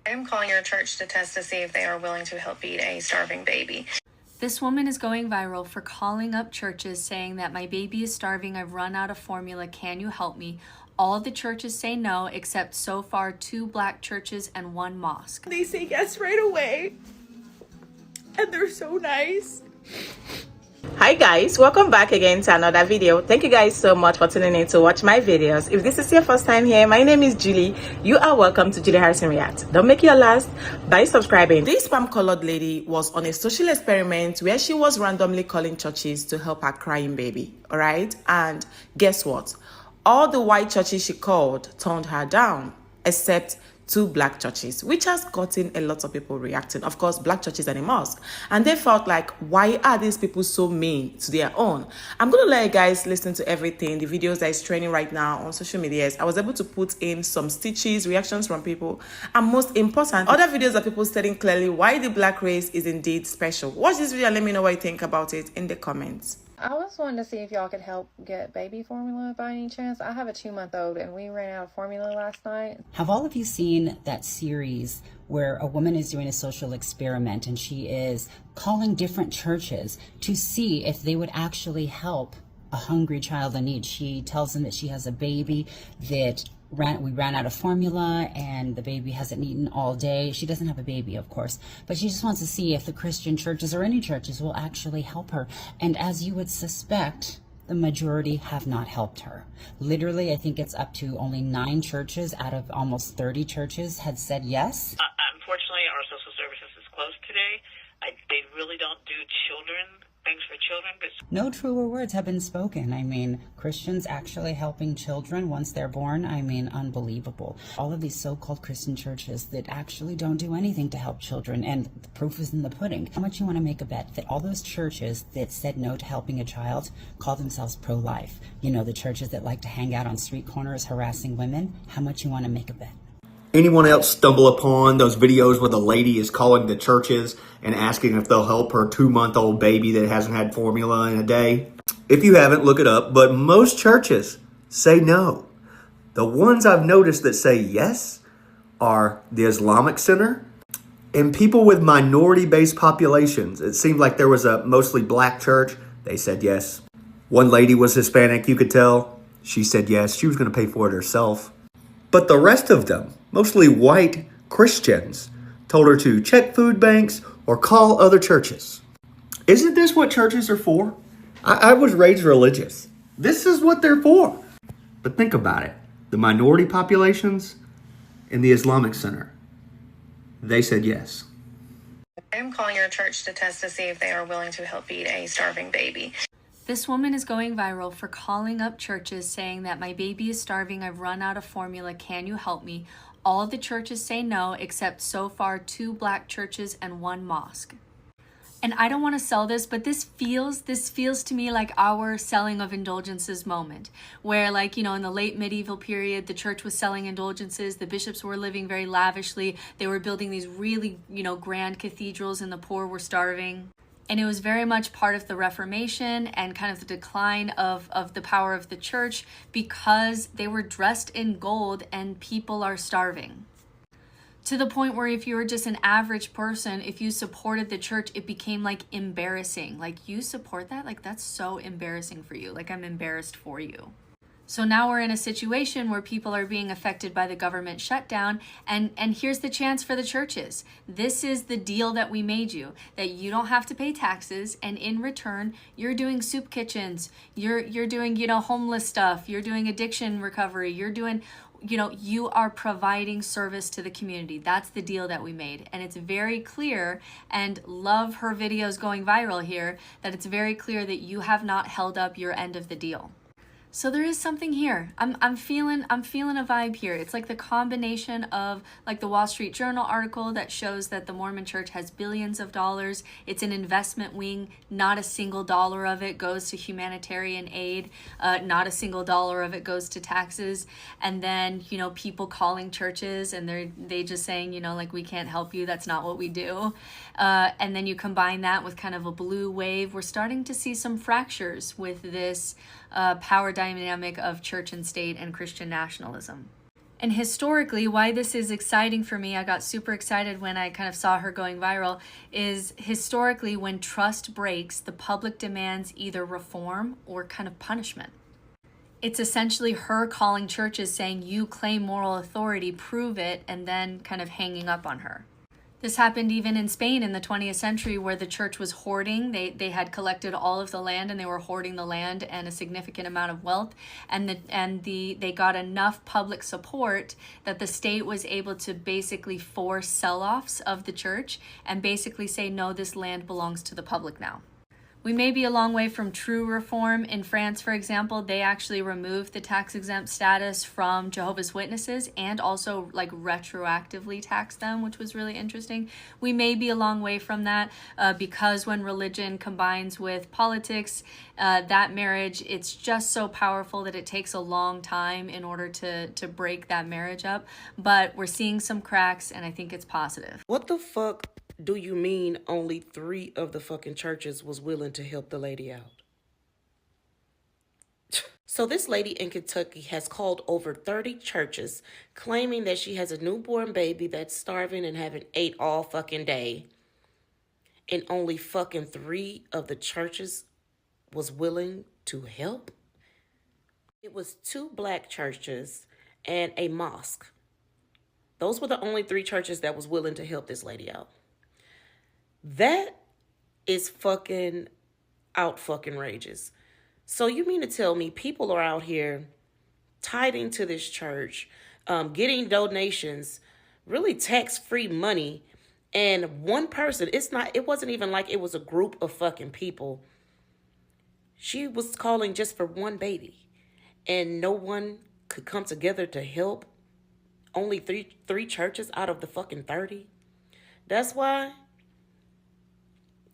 I'm calling your church to test to see if they are willing to help feed a starving baby. This woman is going viral for calling up churches saying that my baby is starving, I've run out of formula, can you help me? All of the churches say no, except so far 2 black churches and 1 mosque. They say yes right away, and they're so nice. Hi guys, welcome back again to another video. Thank you guys so much for tuning in to watch my videos. If this is your first time here, my name is Julie. You are welcome to Julie Harrison React. Don't make your last by subscribing. This palm colored lady was on a social experiment where she was randomly calling churches to help her crying baby. All right, and guess what? All the white churches she called turned her down, except 2 black churches, which has gotten a lot of people reacting. Of course, black churches and a mosque. And they felt like, why are these people so mean to their own? I'm going to let you guys listen to everything, the videos that is trending right now on social medias. I was able to put in some stitches, reactions from people, and most important, other videos of people stating clearly why the black race is indeed special. Watch this video and let me know what you think about it in the comments. I was wanting to see if y'all could help get baby formula by any chance. I have a 2-month-old and we ran out of formula last night. Have all of you seen that series where a woman is doing a social experiment and she is calling different churches to see if they would actually help a hungry child in need? She tells them that she has a baby that we ran out of formula and the baby hasn't eaten all day. She doesn't have a baby, of course, but she just wants to see if the Christian churches or any churches will actually help her. And as you would suspect, the majority have not helped her. Literally, I think it's up to only 9 churches out of almost 30 churches had said yes. Unfortunately, our social services is closed today. They really don't do things for children. But no truer words have been spoken. I mean, Christians actually helping children once they're born. I mean, unbelievable. All of these so-called Christian churches that actually don't do anything to help children, and the proof is in the pudding. How much you want to make a bet that all those churches that said no to helping a child call themselves pro-life? You know, the churches that like to hang out on street corners harassing women. How much you want to make a bet? Anyone else stumble upon those videos where the lady is calling the churches and asking if they'll help her 2-month-old baby that hasn't had formula in a day? If you haven't, look it up. But most churches say no. The ones I've noticed that say yes are the Islamic Center and people with minority-based populations. It seemed like there was a mostly black church. They said yes. One lady was Hispanic, you could tell. She said yes. She was going to pay for it herself. But the rest of them, mostly white Christians, told her to check food banks or call other churches. Isn't this what churches are for? I was raised religious. This is what they're for. But think about it. The minority populations and the Islamic Center, they said yes. I'm calling your church to test to see if they are willing to help feed a starving baby. This woman is going viral for calling up churches saying that my baby is starving, I've run out of formula, can you help me? All of the churches say no, except so far 2 black churches and 1 mosque. And I don't want to sell this, but this feels to me like our selling of indulgences moment, where, like, you know, in the late medieval period, the church was selling indulgences, the bishops were living very lavishly, they were building these really, you know, grand cathedrals, and the poor were starving. And it was very much part of the Reformation and kind of the decline of the power of the church because they were dressed in gold and people are starving. To the point where if you were just an average person, if you supported the church, it became like embarrassing. Like, you support that? Like, that's so embarrassing for you. Like, I'm embarrassed for you. So now we're in a situation where people are being affected by the government shutdown, and here's the chance for the churches. This is the deal that we made you, that you don't have to pay taxes, and in return, you're doing soup kitchens, you're doing, you know, homeless stuff, you're doing addiction recovery, you're doing, you know, you are providing service to the community. That's the deal that we made. And it's very clear, and love her videos going viral here, that it's very clear that you have not held up your end of the deal. So there is something here. I'm feeling a vibe here. It's like the combination of like the Wall Street Journal article that shows that the Mormon Church has billions of dollars. It's an investment wing. Not a single dollar of it goes to humanitarian aid. Not a single dollar of it goes to taxes. And then, you know, people calling churches and they just saying, you know, like, we can't help you. That's not what we do. And then you combine that with kind of a blue wave. We're starting to see some fractures with this power dynamic of church and state and Christian nationalism. And historically, why this is exciting for me, I got super excited when I kind of saw her going viral, is historically when trust breaks, the public demands either reform or kind of punishment. It's essentially her calling churches saying, you claim moral authority, prove it, and then kind of hanging up on her. This happened even in Spain in the 20th century, where the church was hoarding. They had collected all of the land and they were hoarding the land and a significant amount of wealth. They got enough public support that the state was able to basically force sell-offs of the church and basically say, no, this land belongs to the public now. We may be a long way from true reform. In France, for example, they actually removed the tax-exempt status from Jehovah's Witnesses and also like retroactively taxed them, which was really interesting. We may be a long way from that because when religion combines with politics, that marriage, it's just so powerful that it takes a long time in order to break that marriage up. But we're seeing some cracks, and I think it's positive. What the fuck do you mean only 3 of the fucking churches was willing to help the lady out? So this lady in Kentucky has called over 30 churches claiming that she has a newborn baby that's starving and haven't ate all fucking day. And only fucking 3 of the churches was willing to help? It was 2 black churches and a mosque. Those were the only 3 churches that was willing to help this lady out. That is fucking out fucking rages. So you mean to tell me people are out here tithing to this church, getting donations, really tax-free money, and one person, it wasn't even like it was a group of fucking people. She was calling just for one baby, and no one could come together to help. Only three churches out of the fucking 30. That's why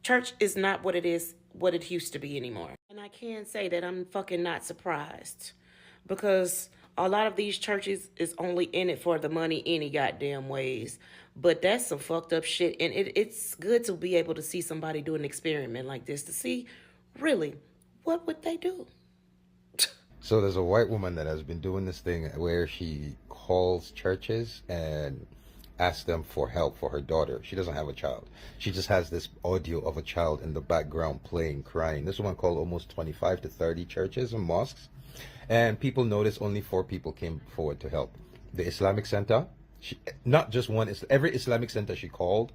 church is not what it used to be anymore. And I can say that I'm fucking not surprised, because a lot of these churches is only in it for the money any goddamn ways. But that's some fucked up shit. And it's good to be able to see somebody do an experiment like this to see really what would they do. So there's a white woman that has been doing this thing where she calls churches and asks them for help for her daughter. She doesn't have a child. She just has this audio of a child in the background playing, crying. This woman called almost 25 to 30 churches and mosques. And people noticed only 4 people came forward to help. The Islamic Center, not just one, every Islamic center she called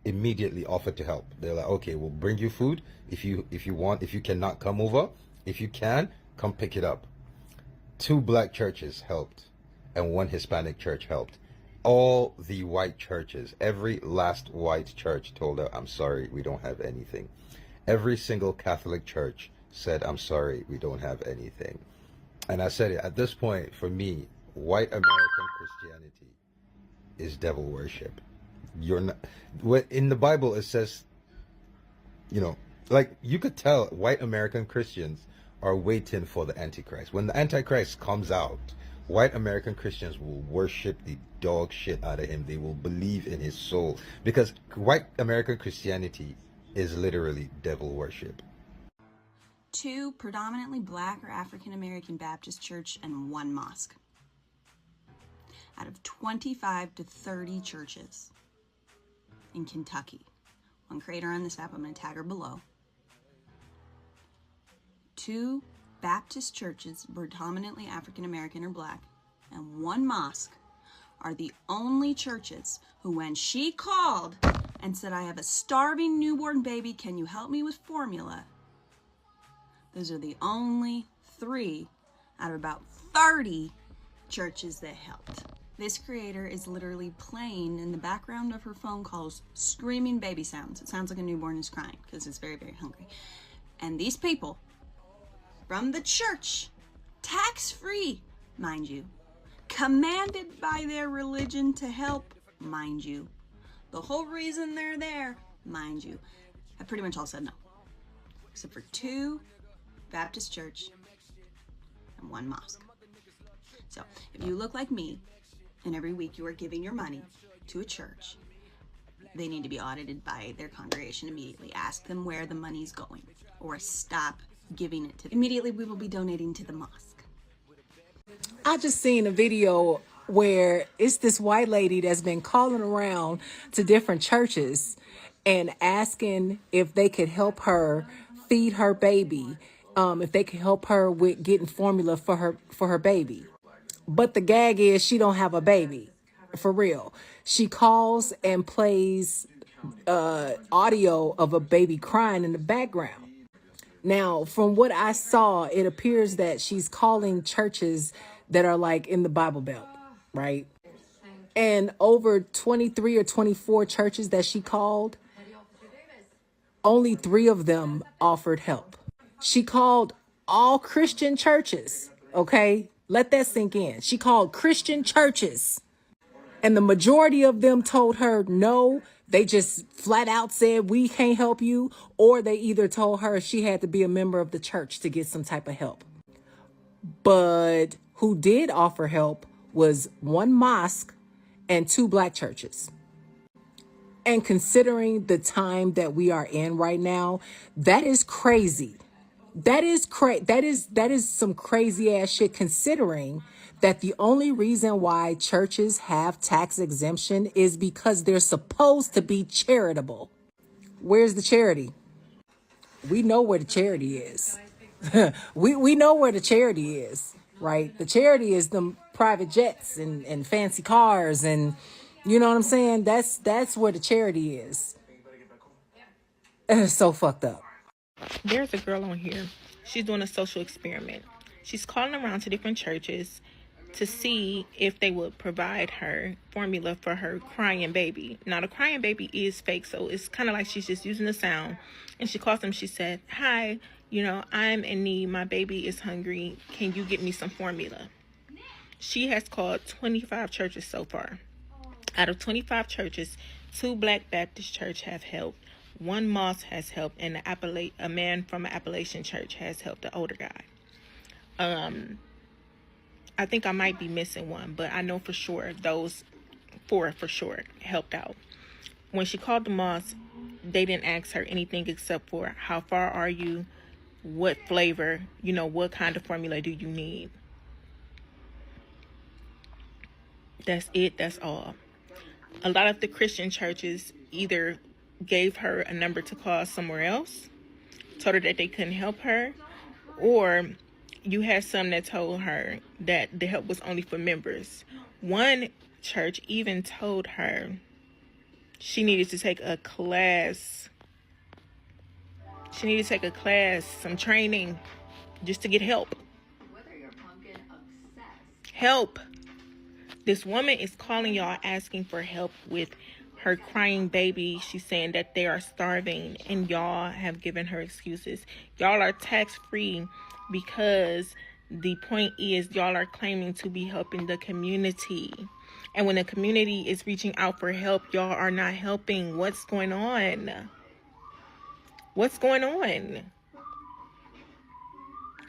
immediately offered to help. They're like, okay, we'll bring you food if you want. If you cannot come over, if you can, come pick it up. 2 black churches helped and 1 Hispanic church helped. All the white churches, every last white church told her, I'm sorry, we don't have anything. Every single Catholic church said, I'm sorry, we don't have anything. And I said it, at this point, for me, white American Christianity is devil worship. You're not, in the Bible it says, like you could tell white American Christians are waiting for the Antichrist. When the Antichrist comes out, white American Christians will worship the dog shit out of him. They will believe in his soul, because white American Christianity is literally devil worship. 2 predominantly black or African American Baptist church and 1 mosque. Out of 25 to 30 churches in Kentucky. One creator on this map, I'm going to tag her below. 2 Baptist churches, predominantly African American or black, and 1 mosque are the only churches who, when she called and said, I have a starving newborn baby, can you help me with formula? Those are the only 3 out of about 30 churches that helped. This creator is literally playing in the background of her phone calls, screaming baby sounds. It sounds like a newborn is crying because it's very, very hungry. And these people from the church, tax-free, mind you, commanded by their religion to help, mind you, the whole reason they're there, mind you, have pretty much all said no, except for 2 Baptist church and 1 mosque. So if you look like me and every week you are giving your money to a church, they need to be audited by their congregation immediately. Ask them where the money's going, or stop giving it to them. Immediately we will be donating to the mosque. I just seen a video where it's this white lady that's been calling around to different churches and asking if they could help her feed her baby, if they could help her with getting formula for her baby. But the gag is she don't have a baby, for real. She calls and plays audio of a baby crying in the background. Now, from what I saw, it appears that she's calling churches that are like in the Bible Belt, right? And over 23 or 24 churches that she called, only 3 of them offered help. She called all Christian churches, okay? Let that sink in. She called Christian churches. And the majority of them told her no. They just flat out said, we can't help you. Or they either told her she had to be a member of the church to get some type of help. But who did offer help was 1 mosque and 2 black churches. And considering the time that we are in right now, that is crazy. That is some crazy ass shit, considering that the only reason why churches have tax exemption is because they're supposed to be charitable. Where's the charity? We know where the charity is. we know where the charity is, right? The charity is them private jets and fancy cars, and you know what I'm saying? That's where the charity is. It's so fucked up. There's a girl on here. She's doing a social experiment. She's calling around to different churches to see if they would provide her formula for her crying baby. Now, the crying baby is fake, so it's kind of like she's just using the sound. And she calls them. She said, hi, I'm in need. My baby is hungry. Can you get me some formula? She has called 25 churches so far. Out of 25 churches, 2 Black Baptist church have helped. 1 mosque has helped, and a man from an Appalachian church has helped, the older guy. I think I might be missing one, but I know for sure those 4 for sure helped out. When she called the mosque, they didn't ask her anything except for how far are you, what flavor, what kind of formula do you need. That's it. That's all. A lot of the Christian churches either gave her a number to call somewhere else, told her that they couldn't help her, or you had some that told her that the help was only for members. One church even told her she needed to take a class. She needed to take a class, some training, just to get help. Help. This woman is calling y'all asking for help with her crying baby. She's saying that they are starving, and y'all have given her excuses. Y'all are tax-free because the point is y'all are claiming to be helping the community. And when the community is reaching out for help, y'all are not helping. What's going on? What's going on?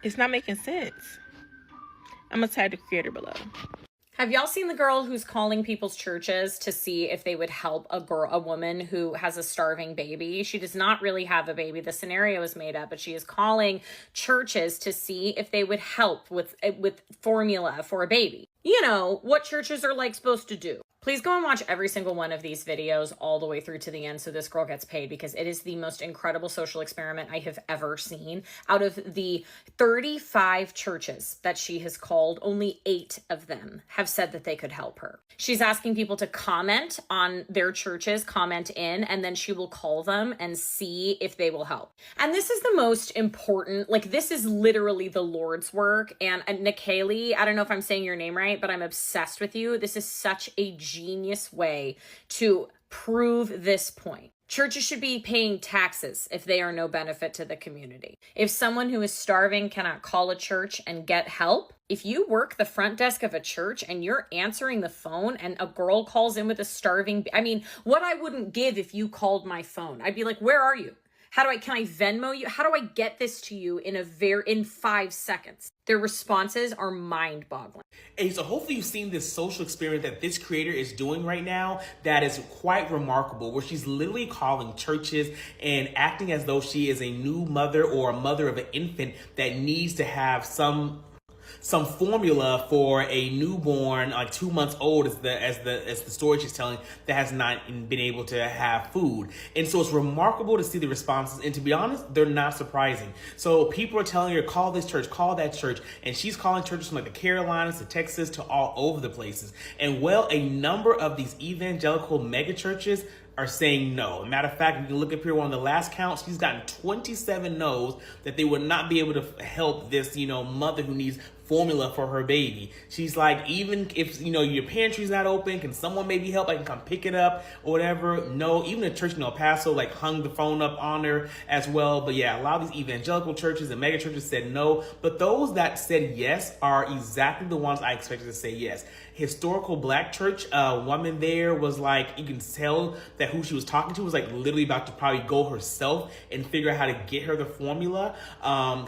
It's not making sense. I'm going to tag the creator below. Have y'all seen the girl who's calling people's churches to see if they would help a woman who has a starving baby? She does not really have a baby. The scenario is made up, but she is calling churches to see if they would help with formula for a baby. What churches are supposed to do. Please go and watch every single one of these videos all the way through to the end so this girl gets paid, because it is the most incredible social experiment I have ever seen. Out of the 35 churches that she has called, only 8 of them have said that they could help her. She's asking people to comment on their churches, comment in, and then she will call them and see if they will help. And this is the most important, this is literally the Lord's work. And Nikaylee, I don't know if I'm saying your name right, but I'm obsessed with you. This is such a genius way to prove this point. Churches should be paying taxes if they are no benefit to the community. If someone who is starving cannot call a church and get help, if you work the front desk of a church and you're answering the phone and a girl calls in with a starving, what I wouldn't give if you called my phone. I'd be like, where are you? Can I Venmo you? How do I get this to you in 5 seconds? Their responses are mind-boggling. And so hopefully you've seen this social experiment that this creator is doing right now that is quite remarkable, where she's literally calling churches and acting as though she is a new mother or a mother of an infant that needs to have some some formula for a newborn, like 2 months old, as the story she's telling, that has not been able to have food. And so it's remarkable to see the responses. And to be honest, they're not surprising. So people are telling her, call this church, call that church. And she's calling churches from like the Carolinas to Texas to all over the places. And well, a number of these evangelical mega churches are saying no. Matter of fact, you can look up here on the last count, she's gotten 27 no's that they would not be able to help this, mother who needs formula for her baby. She's like, even if, your pantry's not open, can someone maybe help? I can come pick it up or whatever. No, even the church in El Paso hung the phone up on her as well. But yeah, a lot of these evangelical churches and mega churches said no. But those that said yes are exactly the ones I expected to say yes. Historical Black church, woman there was like, you can tell that who she was talking to was like literally about to probably go herself and figure out how to get her the formula.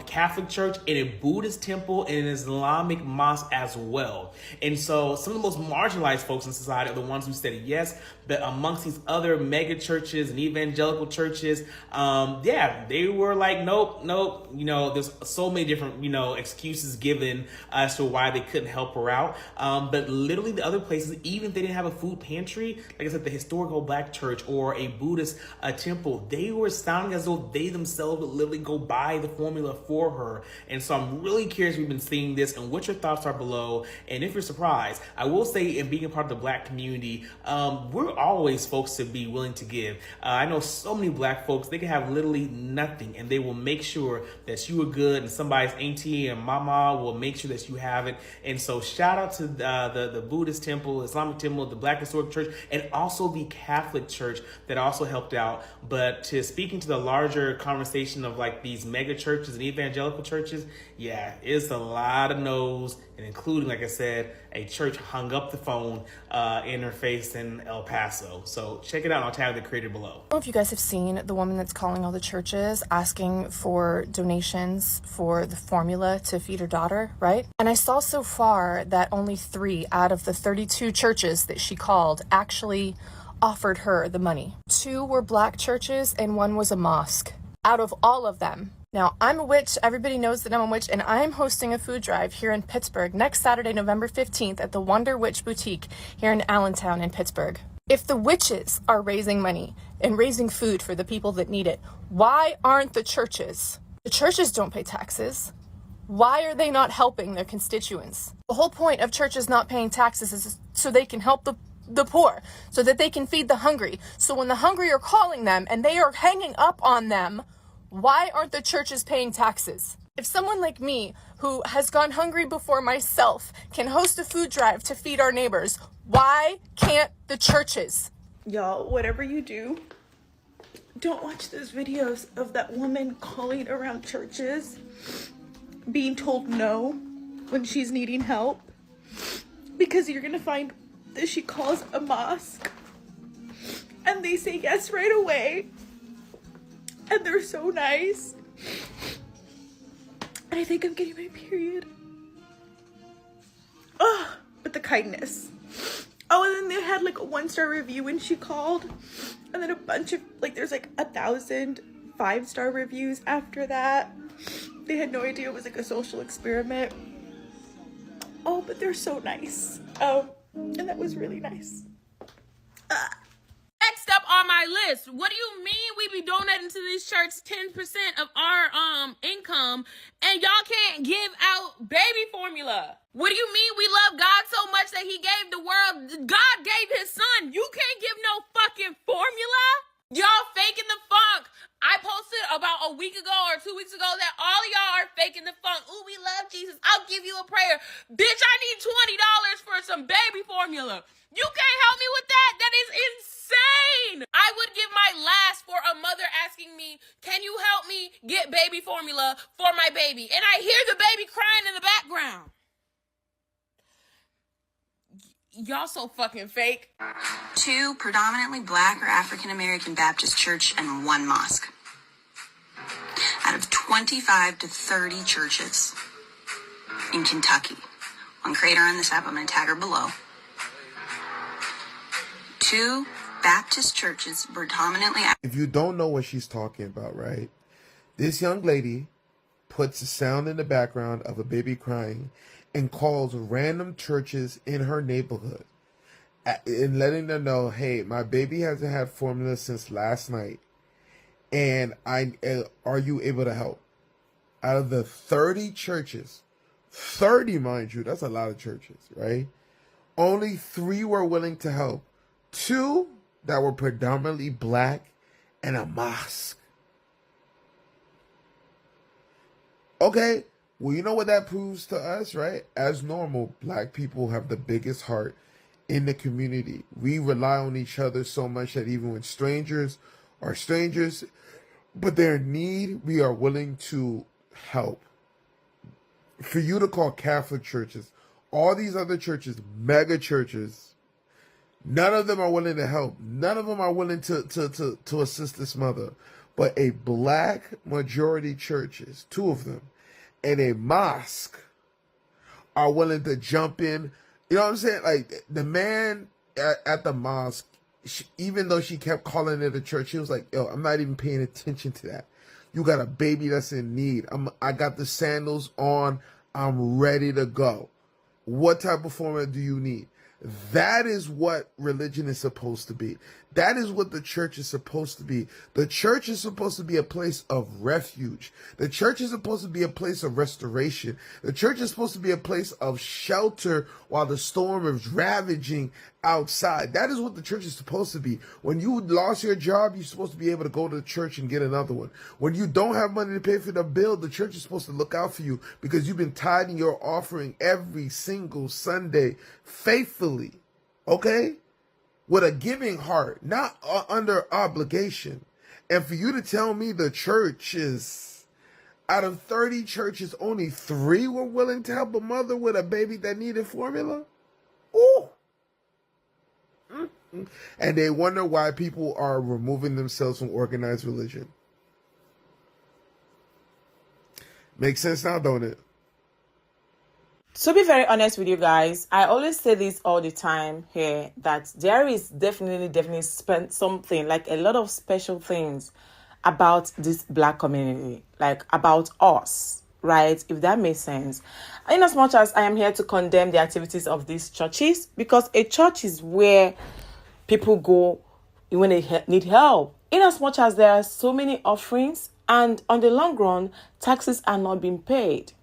Catholic church, and a Buddhist temple, and an Islamic mosque as well. And so some of the most marginalized folks in society are the ones who said yes. But amongst these other mega churches and evangelical churches, they were like, nope. There's so many different, excuses given as to why they couldn't help her out. But literally the other places, even if they didn't have a food pantry, like I said, the Historical Black church or a Buddhist temple, they were sounding as though they themselves would literally go buy the formula for her. And so I'm really curious, we've been seeing this, and what your thoughts are below. And if you're surprised, I will say, in being a part of the Black community, we're always folks to be willing to give. I know so many Black folks, they can have literally nothing, and they will make sure that you are good, and somebody's auntie and mama will make sure that you have it. And so shout out to the Buddhist temple, Islamic temple, the Black Historic Church, and also the Catholic Church that also helped out. But to speaking to the larger conversation of like these mega churches and evangelical churches, yeah, it's a lot of no's, and including, like I said, a church hung up the phone in her face in El Paso. So check it out, and I'll tag the creator below. I don't know if you guys have seen the woman that's calling all the churches asking for donations for the formula to feed her daughter, right? And I saw so far that only 3 out of the 32 churches that she called actually offered her the money. 2 were Black churches and 1 was a mosque. Out of all of them. Now, I'm a witch. Everybody knows that I'm a witch, and I'm hosting a food drive here in Pittsburgh next Saturday, November 15th at the Wonder Witch Boutique here in Allentown in Pittsburgh. If the witches are raising money and raising food for the people that need it, why aren't the churches? The churches don't pay taxes. Why are they not helping their constituents? The whole point of churches not paying taxes is so they can help the poor, so that they can feed the hungry. So when the hungry are calling them and they are hanging up on them, why aren't the churches paying taxes? If someone like me, who has gone hungry before myself, can host a food drive to feed our neighbors, why can't the churches? Y'all, whatever you do, don't watch those videos of that woman calling around churches, being told no when she's needing help, because you're gonna find that she calls a mosque and they say yes right away. And they're so nice. And I think I'm getting my period. Oh, but the kindness. Oh, and then they had like a 1-star review when she called. And then a bunch of, there's 1,000 5-star reviews after that. They had no idea it was a social experiment. Oh, but they're so nice. And that was really nice. Next up on my list, what do you mean we be donating to this church 10% of our income and y'all can't give out baby formula? What do you mean we love God so much that he gave the world? God gave his son. You can't give no fucking formula? Y'all faking the funk. I posted about a week ago or 2 weeks ago that all of y'all are faking the funk. Ooh, we love Jesus. I'll give you a prayer. Bitch, I need $20 for some baby formula. You can't help me with that? That is insane. I would give my last for a mother asking me, can you help me get baby formula for my baby? And I hear the baby crying in the background. Y'all so fucking fake. 2 predominantly Black or African American Baptist church and 1 mosque. Out of 25 to 30 churches in Kentucky. One creator on this app, I'm going to tag her below. 2 Baptist churches predominantly. If you don't know what she's talking about, right? This young lady puts a sound in the background of a baby crying, and calls random churches in her neighborhood and letting them know, hey, my baby hasn't had formula since last night, and are you able to help? Out of the 30 churches, 30, mind you, that's a lot of churches, right? Only 3 were willing to help. 2 that were predominantly black, and a mosque. Okay, well, you know what that proves to us, right? As normal, black people have the biggest heart in the community. We rely on each other so much that even when strangers are strangers, but they're in need, we are willing to help. For you to call Catholic churches, all these other churches, mega churches, none of them are willing to help. None of them are willing to assist this mother. But a black majority churches, 2 of them, and a mosque are willing to jump in. You know what I'm saying? Like, the man at the mosque, even though she kept calling it a church, she was like, yo, I'm not even paying attention to that. You got a baby that's in need. I got the sandals on. I'm ready to go. What type of formula do you need? That is what religion is supposed to be. That is what the church is supposed to be. The church is supposed to be a place of refuge. The church is supposed to be a place of restoration. The church is supposed to be a place of shelter while the storm is ravaging outside. That is what the church is supposed to be. When you lost your job, you're supposed to be able to go to the church and get another one. When you don't have money to pay for the bill, the church is supposed to look out for you because you've been tithing your offering every single Sunday faithfully. Okay? With a giving heart, not under obligation. And for you to tell me the church is, out of 30 churches, only 3 were willing to help a mother with a baby that needed formula? Ooh. Mm-hmm. And they wonder why people are removing themselves from organized religion. Makes sense now, don't it? To be very honest with you guys, I always say this all the time here, that there is definitely something, like a lot of special things about this black community, like about us, right? If that makes sense. In as much as I am here to condemn the activities of these churches, because a church is where people go when they need help. In as much as there are so many offerings, and on the long run, taxes are not being paid.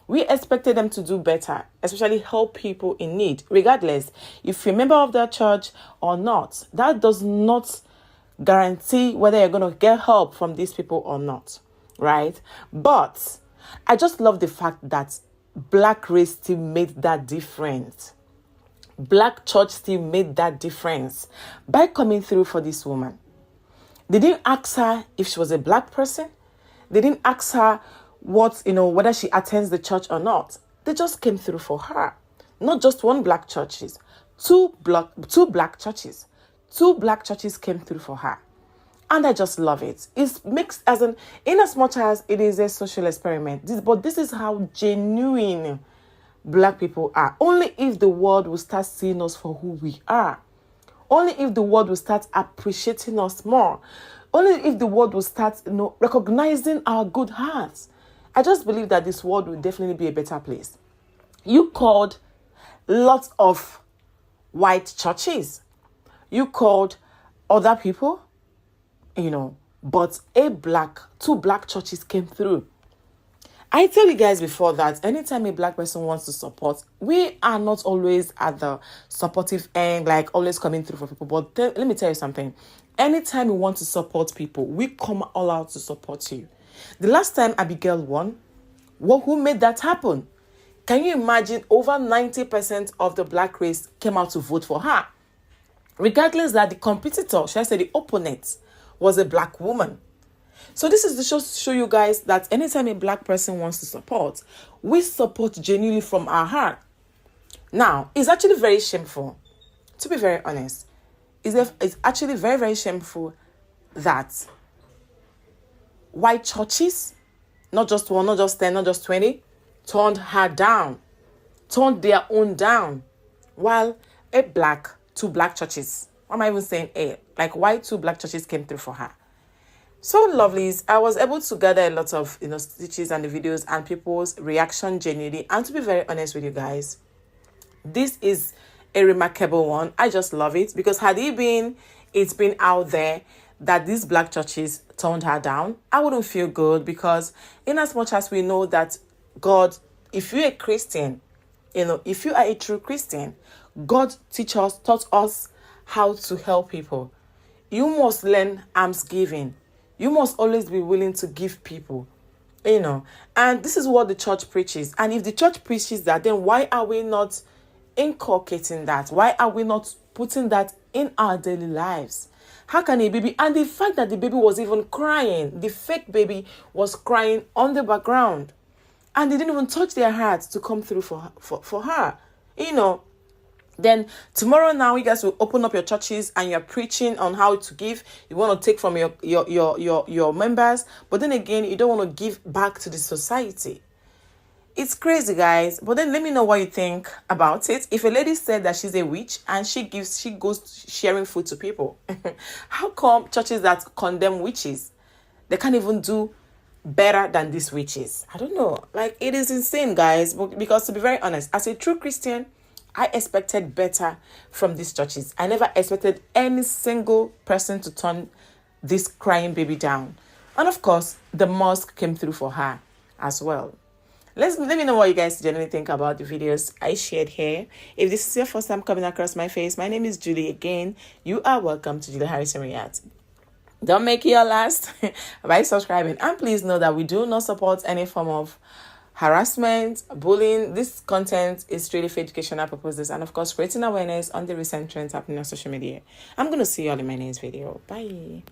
We expected them to do better, especially help people in need, regardless if you're a member of that church or not. That does not guarantee whether you're going to get help from these people or not, right? But I just love the fact that black race still made that difference. Black church still made that difference by coming through for this woman. They didn't ask her if she was a black person. They didn't ask her whether she attends the church or not. They just came through for her. Not just one black churches, two black churches. 2 black churches came through for her. And I just love it. It's mixed in as much as it is a social experiment. But this is how genuine black people are. Only if the world will start seeing us for who we are. Only if the world will start appreciating us more. Only if the world will start recognizing our good hearts. I just believe that this world will definitely be a better place. You called lots of white churches. You called other people, but 2 black churches came through. I tell you guys before that anytime a black person wants to support, we are not always at the supportive end, like always coming through for people. But let me tell you something. Anytime we want to support people, we come all out to support you. The last time Abigail won, who made that happen? Can you imagine? Over 90% of the black race came out to vote for her. Regardless that the competitor, should I say the opponent, was a black woman. So this is to show you guys that anytime a black person wants to support, we support genuinely from our heart. Now, it's actually very shameful. To be very honest, it's actually very, very shameful that white churches, not just 1, not just 10, not just 20, turned her down, turned their own down, while 2 black churches, what am I even saying? Like white 2 black churches came through for her. So lovelies, I was able to gather a lot of stitches and the videos and people's reaction genuinely. And to be very honest with you guys, this is a remarkable one. I just love it because had it's been out there that these black churches turned her down, I wouldn't feel good, because in as much as we know that God, if you're a Christian, if you are a true Christian, God taught us how to help people. You must learn alms giving. You must always be willing to give people, and this is what the church preaches. And if the church preaches that, then why are we not inculcating that? Why are we not putting that in our daily lives? How can a baby, and the fact that the baby was even crying, the fake baby was crying on the background, and they didn't even touch their hearts to come through for her, Then tomorrow now you guys will open up your churches and you're preaching on how to give. You want to take from your members, but then again, you don't want to give back to the society. It's crazy, guys. But then let me know what you think about it. If a lady said that she's a witch and she goes sharing food to people, how come churches that condemn witches, they can't even do better than these witches? I don't know. Like, it is insane, guys. Because to be very honest, as a true Christian, I expected better from these churches. I never expected any single person to turn this crying baby down. And of course, the mosque came through for her as well. Let me know what you guys generally think about the videos I shared here. If this is your first time coming across my face, my name is Julie again. You are welcome to Julie Harrison React. Don't make it your last by subscribing. And please know that we do not support any form of harassment, bullying. This content is strictly for educational purposes and of course creating awareness on the recent trends happening on social media. I'm going to see you all in my next video. Bye.